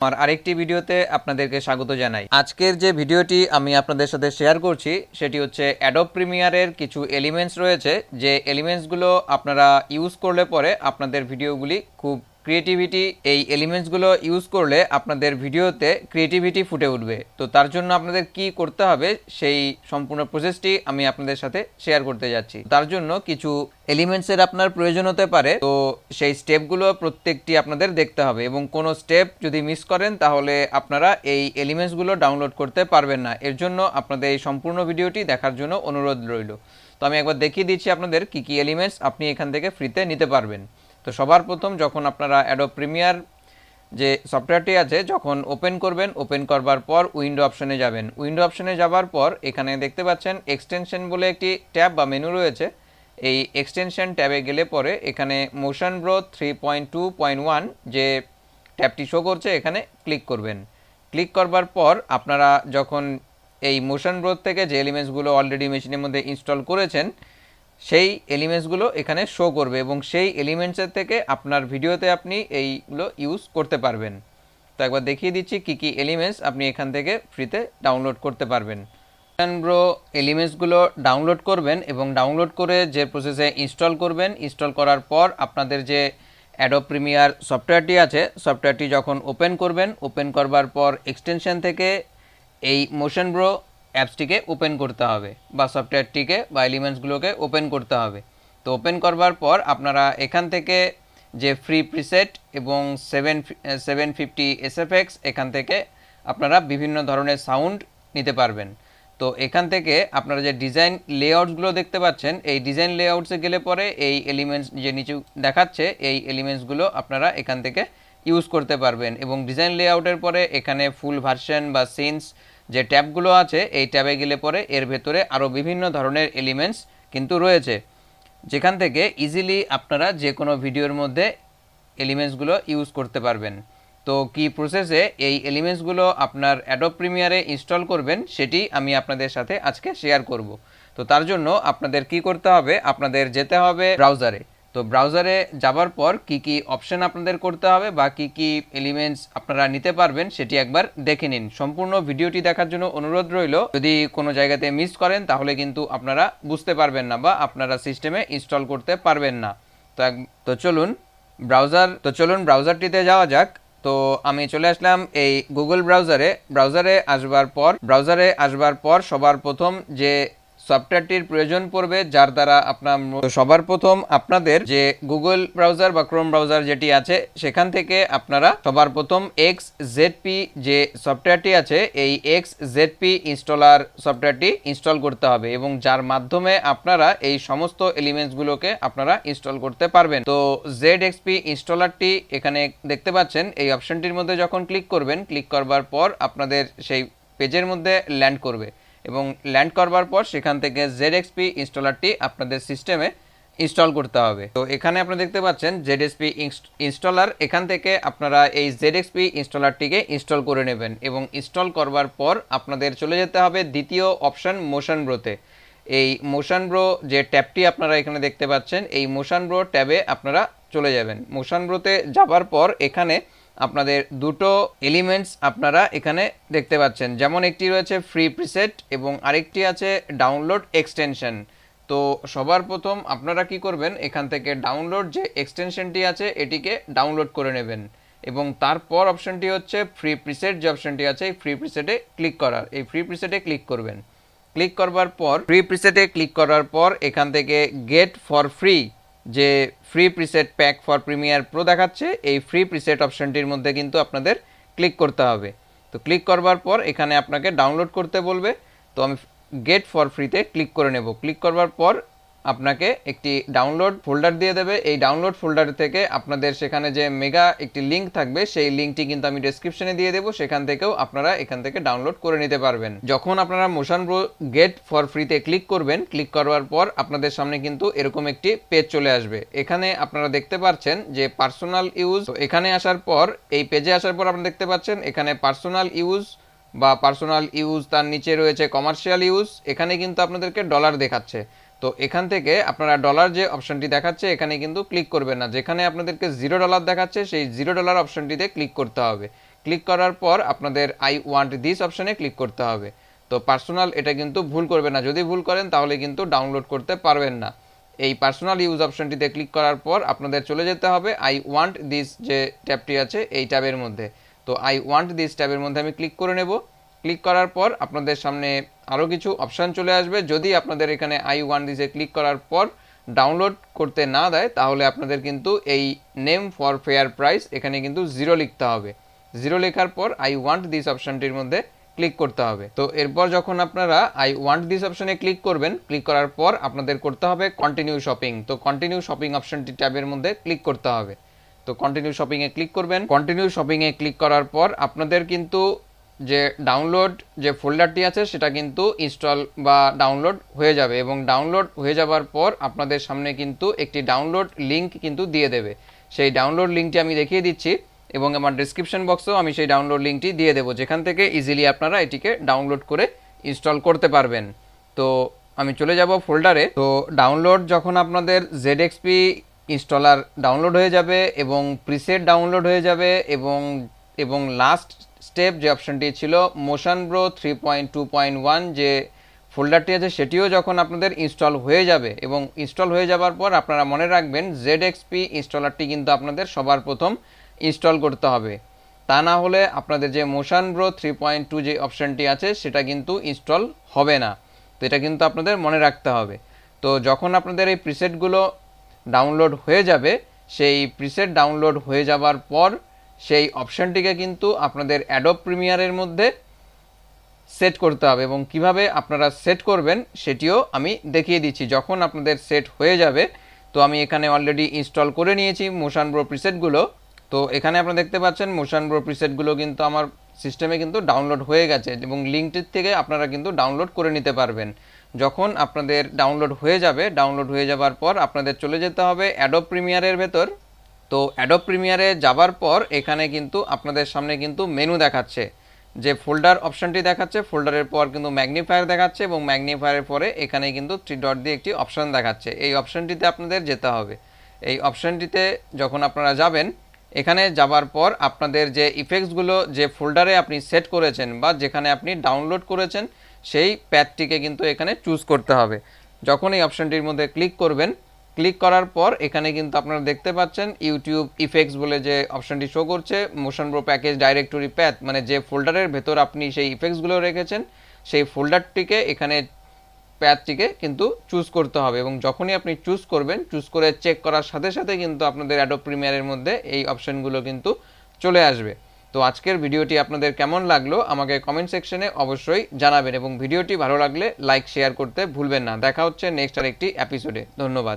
আমার আরেকটি ভিডিওতে আপনাদেরকে স্বাগত জানাই। আজকের যে ভিডিওটি আমি আপনাদের সাথে শেয়ার করছি সেটি হচ্ছে অ্যাডোব প্রিমিয়ারের কিছু এলিমেন্টস রয়েছে, যে এলিমেন্টসগুলো আপনারা ইউজ করলে পরে আপনাদের ভিডিওগুলি খুব ক্রিয়েটিভিটি, এই এলিমেন্টসগুলো ইউজ করলে আপনাদের ভিডিওতে ক্রিয়েটিভিটি ফুটে উঠবে। তো তার জন্য আপনাদের কি করতে হবে সেই সম্পূর্ণ প্রসেসটি আমি আপনাদের সাথে শেয়ার করতে যাচ্ছি। তার জন্য কিছু এলিমেন্টসের আপনার প্রয়োজন হতে পারে, তো সেই স্টেপগুলো প্রত্যেকটি আপনাদের দেখতে হবে এবং কোনো স্টেপ যদি মিস করেন তাহলে আপনারা এই এলিমেন্টসগুলো ডাউনলোড করতে পারবেন না। এর জন্য আপনাদের এই সম্পূর্ণ ভিডিওটি দেখার জন্য অনুরোধ রইল। তো আমি একবার দেখিয়ে দিচ্ছি আপনাদের কি কি এলিমেন্টস আপনি এখান থেকে ফ্রিতে নিতে পারবেন। তো সবার প্রথম যখন আপনারা অ্যাডোব প্রিমিয়ার যে সফটওয়্যারটি আছে যখন ওপেন করবেন, ওপেন করবার পর উইন্ডো অপশনে যাবেন। উইন্ডো অপশনে যাবার পর এখানে দেখতে পাচ্ছেন এক্সটেনশন বলে একটি ট্যাব বা মেনু রয়েছে। এই এক্সটেনশন ট্যাবে গেলে পরে এখানে মোশন ব্রো 3.2.1 যে ট্যাবটি শো করছে এখানে ক্লিক করবেন। ক্লিক করবার পর আপনারা যখন এই মোশন ব্রো থেকে যে এলিমেন্টসগুলো অলরেডি মেশিনের মধ্যে ইনস্টল করেছেন সেই এলিমেন্টসগুলো এখানে শো করবে এবং সেই এলিমেন্টসের থেকে আপনার ভিডিওতে আপনি এইগুলো ইউজ করতে পারবেন। তো একবার দেখিয়ে দিচ্ছি কি কি এলিমেন্টস আপনি এখান থেকে ফ্রিতে ডাউনলোড করতে পারবেন। ব্রো এলিমেন্টসগুলো ডাউনলোড করবেন এবং ডাউনলোড করে যে প্রসেসে ইনস্টল করবেন, ইনস্টল করার পর আপনাদের যে অ্যাডোব প্রিমিয়ার সফটওয়্যারটি আছে সফটওয়্যারটি যখন ওপেন করবেন, ওপেন করবার পর এক্সটেনশন থেকে এই মোশন ব্রো অ্যাপসটিকে ওপেন করতে হবে বা সফটওয়্যারটিকে বা এলিমেন্টসগুলোকে ওপেন করতে হবে। তো ওপেন করবার পর আপনারা এখান থেকে যে ফ্রি প্রিসেট এবং 750 SFX এখান থেকে আপনারা বিভিন্ন ধরনের সাউন্ড নিতে পারবেন। তো এখান থেকে আপনারা যে ডিজাইন লেআউটসগুলো দেখতে পাচ্ছেন এই ডিজাইন লেআউটসে গেলে পরে এই এলিমেন্টস যে নিচে দেখাচ্ছে এই এলিমেন্টসগুলো আপনারা এখান থেকে ইউজ করতে পারবেন এবং ডিজাইন লেআউটের পরে এখানে ফুল ভার্সন বা সিনস যে ট্যাবগুলো আছে এই ট্যাবে গেলে পরে এর ভেতরে আরও বিভিন্ন ধরনের এলিমেন্টস কিন্তু রয়েছে, যেখান থেকে ইজিলি আপনারা যে কোনো ভিডিওর মধ্যে এলিমেন্টসগুলো ইউজ করতে পারবেন। তো কি প্রসেসে এই এলিমেন্টসগুলো আপনার অ্যাডোব প্রিমিয়ারে ইনস্টল করবেন সেটি আমি আপনাদের সাথে আজকে শেয়ার করব। তো তার জন্য আপনাদের কি করতে হবে, আপনাদের যেতে হবে ব্রাউজারে। তো ব্রাউজারে যাবার পর কি কি অপশন আপনাদের করতে হবে বা কি কি এলিমেন্টস আপনারা নিতে পারবেন সেটি একবার দেখে নিন। সম্পূর্ণ ভিডিওটি দেখার জন্য অনুরোধ রইল। যদি কোনো জায়গাতে মিস করেন তাহলে কিন্তু আপনারা বুঝতে পারবেন না বা আপনারা সিস্টেমে ইনস্টল করতে পারবেন না। তো চলুন ব্রাউজারটিতে যাওয়া যাক। তো আমি চলে আসলাম এই গুগল ব্রাউজারে আসবার পর সবার প্রথম যে সফটওয়্যারটির প্রয়োজন পড়বে যার দ্বারা সবার প্রথম আপনাদের যে গুগল ব্রাউজার বা ক্রোম ব্রাউজার যেটি আছে সেখান থেকে আপনারা সবার প্রথম XZP যে সফটওয়্যারটি আছে এই XZP ইনস্টলার সফটওয়্যারটি ইনস্টল করতে হবে এবং যার মাধ্যমে আপনারা এই সমস্ত এলিমেন্টসগুলোকে আপনারা ইনস্টল করতে পারবেন। তো ZXP ইনস্টলারটি এখানে দেখতে পাচ্ছেন, এই অপশনটির মধ্যে যখন ক্লিক করবেন, ক্লিক করবার পর আপনাদের সেই পেজের মধ্যে ল্যান্ড করবে এবং ল্যান্ড করবার পর সেখান থেকে ZXP ইনস্টলারটি আপনাদের সিস্টেমে ইনস্টল করতে হবে। তো এখানে আপনারা দেখতে পাচ্ছেন ZXP ইনস্টলার, এখান থেকে আপনারা এই ZXP ইনস্টলারটিকে ইনস্টল করে নেবেন এবং ইনস্টল করবার পর আপনাদের চলে যেতে হবে দ্বিতীয় অপশন মোশন ব্রোতে। এই মোশন ব্রো যে ট্যাবটি আপনারা এখানে দেখতে পাচ্ছেন এই মোশন ব্রো ট্যাবে আপনারা চলে যাবেন। মোশন ব্রোতে যাবার পর এখানে আপনাদের দুটো এলিমেন্টস আপনারা এখানে দেখতে পাচ্ছেন, যেমন একটি রয়েছে ফ্রি প্রিসেট এবং আরেকটি আছে ডাউনলোড এক্সটেনশন। তো সবার প্রথম আপনারা কি করবেন, এখান থেকে ডাউনলোড যে এক্সটেনশনটি আছে এটিকে ডাউনলোড করে নেবেন এবং তারপর অপশনটি হচ্ছে ফ্রি প্রিসেট যে অপশনটি আছে এই ফ্রি প্রিসেটে ক্লিক করার, এই ফ্রি প্রিসেটে ক্লিক করবেন। ক্লিক করবার পর ফ্রি প্রিসেটে ক্লিক করার পর এখান থেকে গেট ফর ফ্রি যে free preset pack for Premiere Pro দেখাচ্ছে এই ফ্রি প্রিসেট অপশনটির মধ্যে কিন্তু আপনাদের ক্লিক করতে হবে। তো ক্লিক করবার পর এখানে আপনাকে ডাউনলোড করতে বলবে, তো আমি গেট ফর ফ্রিতে ক্লিক করে নেব। ক্লিক করবার পর আপনাকে একটি ডাউনলোড ফোল্ডার দিয়ে দেবে। এই ডাউনলোড ফোল্ডার থেকে আপনাদের সেখানে যে মেগা একটি লিঙ্ক থাকবে সেই লিঙ্কটি কিন্তু আমি ডেসক্রিপশনে দিয়ে দেবো, সেখান থেকেও আপনারা এখান থেকে ডাউনলোড করে নিতে পারবেন। যখন আপনারা মোশন ব্রো গেট ফর ফ্রিতে ক্লিক করবেন, ক্লিক করবার পর আপনাদের সামনে কিন্তু এরকম একটি পেজ চলে আসবে। এখানে আপনারা দেখতে পাচ্ছেন যে পার্সোনাল ইউজ, এখানে আসার পর এই পেজে আসার পর আপনারা দেখতে পাচ্ছেন এখানে পার্সোনাল ইউজ তার নিচে রয়েছে কমার্শিয়াল ইউজ, এখানে কিন্তু আপনাদেরকে ডলার দেখাচ্ছে। তো এখান থেকে আপনারা ডলার যে অপশনটি দেখাচ্ছে এখানে কিন্তু ক্লিক করবেন না, যেখানে আপনাদেরকে $0 দেখাচ্ছে সেই $0 অপশনটিতে ক্লিক করতে হবে। ক্লিক করার পর আপনাদের আই ওয়ান্ট দিস অপশনে ক্লিক করতে হবে। তো পার্সোনাল এটা কিন্তু ভুল করবে না, যদি ভুল করেন তাহলে কিন্তু ডাউনলোড করতে পারবেন না। এই পার্সোনাল ইউজ অপশনটিতে ক্লিক করার পর আপনাদের চলে যেতে হবে আই ওয়ান্ট দিস যে ট্যাবটি আছে এই ট্যাবের মধ্যে। তো আই ওয়ান্ট দিস ট্যাবের মধ্যে আমি ক্লিক করে নেব। ক্লিক করার পর আপনাদের সামনে আরও কিছু অপশান চলে আসবে। যদি আপনাদের এখানে আই ওয়ান্ট দিসে ক্লিক করার পর ডাউনলোড করতে না দেয় তাহলে আপনাদের কিন্তু এই নেম ফর ফেয়ার প্রাইস এখানে কিন্তু 0 লিখতে হবে। 0 লেখার পর আই ওয়ান্ট দিস অপশানটির মধ্যে ক্লিক করতে হবে। তো এরপর যখন আপনারা আই ওয়ান্ট দিস অপশনে ক্লিক করবেন, ক্লিক করার পর আপনাদের করতে হবে কন্টিনিউ শপিং। তো কন্টিনিউ শপিং অপশনটি ট্যাবের মধ্যে ক্লিক করতে হবে। তো কন্টিনিউ শপিংয়ে ক্লিক করবেন। কন্টিনিউ শপিংয়ে ক্লিক করার পর আপনাদের কিন্তু যে ডাউনলোড যে ফোল্ডারটি আছে সেটা কিন্তু ইনস্টল বা ডাউনলোড হয়ে যাবে, এবং ডাউনলোড হয়ে যাবার পর আপনাদের সামনে কিন্তু একটি ডাউনলোড লিঙ্ক কিন্তু দিয়ে দেবে। সেই ডাউনলোড লিঙ্কটি আমি দেখিয়ে দিচ্ছি এবং আমার ডেসক্রিপশন বক্সেও আমি সেই ডাউনলোড লিঙ্কটি দিয়ে দেবো, যেখান থেকে ইজিলি আপনারা এটিকে ডাউনলোড করে ইনস্টল করতে পারবেন। তো আমি চলে যাব ফোল্ডারে। তো ডাউনলোড যখন আপনাদের ZXP ইনস্টলার ডাউনলোড হয়ে যাবে এবং প্রিসেট ডাউনলোড হয়ে যাবে এবং লাস্ট স্টেপ যে অপশনটি ছিল মোশন ব্রো 3.2.1 যে ফোল্ডারটি আছে সেটিও যখন আপনাদের ইনস্টল হয়ে যাবে, এবং ইনস্টল হয়ে যাবার পর আপনারা মনে রাখবেন ZXP ইনস্টলারটি কিন্তু আপনাদের সবার প্রথম ইনস্টল করতে হবে। তা না হলে আপনাদের যে মোশন ব্রো 3.2 যে অপশনটি আছে সেটা কিন্তু ইনস্টল হবে না। তো এটা কিন্তু আপনাদের মনে রাখতে হবে। তো যখন আপনাদের এই প্রিসেটগুলো ডাউনলোড হয়ে যাবে, সেই প্রিসেট ডাউনলোড হয়ে যাবার পর সেই অপশনটিকে কিন্তু আপনাদের অ্যাডোব প্রিমিয়ারের মধ্যে সেট করতে হবে, এবং কিভাবে আপনারা সেট করবেন সেটিও আমি দেখিয়ে দিচ্ছি। যখন আপনাদের সেট হয়ে যাবে, তো আমি এখানে অলরেডি ইনস্টল করে নিয়েছি মোশন ব্রো প্রিসেটগুলো। তো এখানে আপনারা দেখতে পাচ্ছেন মোশন ব্রো প্রিসেটগুলো কিন্তু আমার সিস্টেমে কিন্তু ডাউনলোড হয়ে গেছে, এবং লিঙ্কটির থেকে আপনারা কিন্তু ডাউনলোড করে নিতে পারবেন। যখন আপনাদের ডাউনলোড হয়ে যাবে, ডাউনলোড হয়ে যাবার পর আপনাদের চলে যেতে হবে অ্যাডোব প্রিমিয়ারের ভেতর। তো অ্যাডোব প্রিমিয়ারে যাবার পর এখানে কিন্তু আপনাদের সামনে কিন্তু মেনু দেখাচ্ছে, যে ফোল্ডার অপশনটি দেখাচ্ছে, ফোল্ডারের পর কিন্তু ম্যাগনিফায়ার দেখাচ্ছে, এবং ম্যাগনিফায়ারের পরে এখানে কিন্তু 3 ডট দিয়ে একটি অপশন দেখাচ্ছে। এই অপশনটিতে আপনাদের যেতে হবে। এই অপশনটিতে যখন আপনারা যাবেন, এখানে যাবার পর আপনাদের যে ইফেক্টসগুলো যে ফোল্ডারে আপনি সেট করেছেন বা যেখানে আপনি ডাউনলোড করেছেন সেই প্যাথটিকে কিন্তু এখানে চুজ করতে হবে। যখন এই অপশনটির মধ্যে ক্লিক করবেন, ক্লিক করার পর এখানে কিন্তু আপনারা দেখতে পাচ্ছেন ইউটিউব ইফেক্টস বলে যে অপশনটি শো করছে, motion bro package directory path, মানে যে ফোল্ডারের ভেতর আপনি সেই ইফেক্টসগুলো রেখেছেন সেই ফোল্ডারটিকে এখানে প্যাথটিকে কিন্তু চুজ করতে হবে। এবং যখনই আপনি চুজ করবেন, চুজ করে চেক করার সাথে সাথে কিন্তু আপনাদের অ্যাডোব প্রিমিয়ারের মধ্যে এই অপশনগুলো কিন্তু চলে আসবে। তো আজকের ভিডিওটি আপনাদের কেমন লাগলো আমাকে কমেন্ট সেকশনে অবশ্যই জানাবেন, এবং ভিডিওটি ভালো লাগলে লাইক শেয়ার করতে ভুলবেন না। দেখা হচ্ছে নেক্সট আরেকটি এপিসোডে। ধন্যবাদ।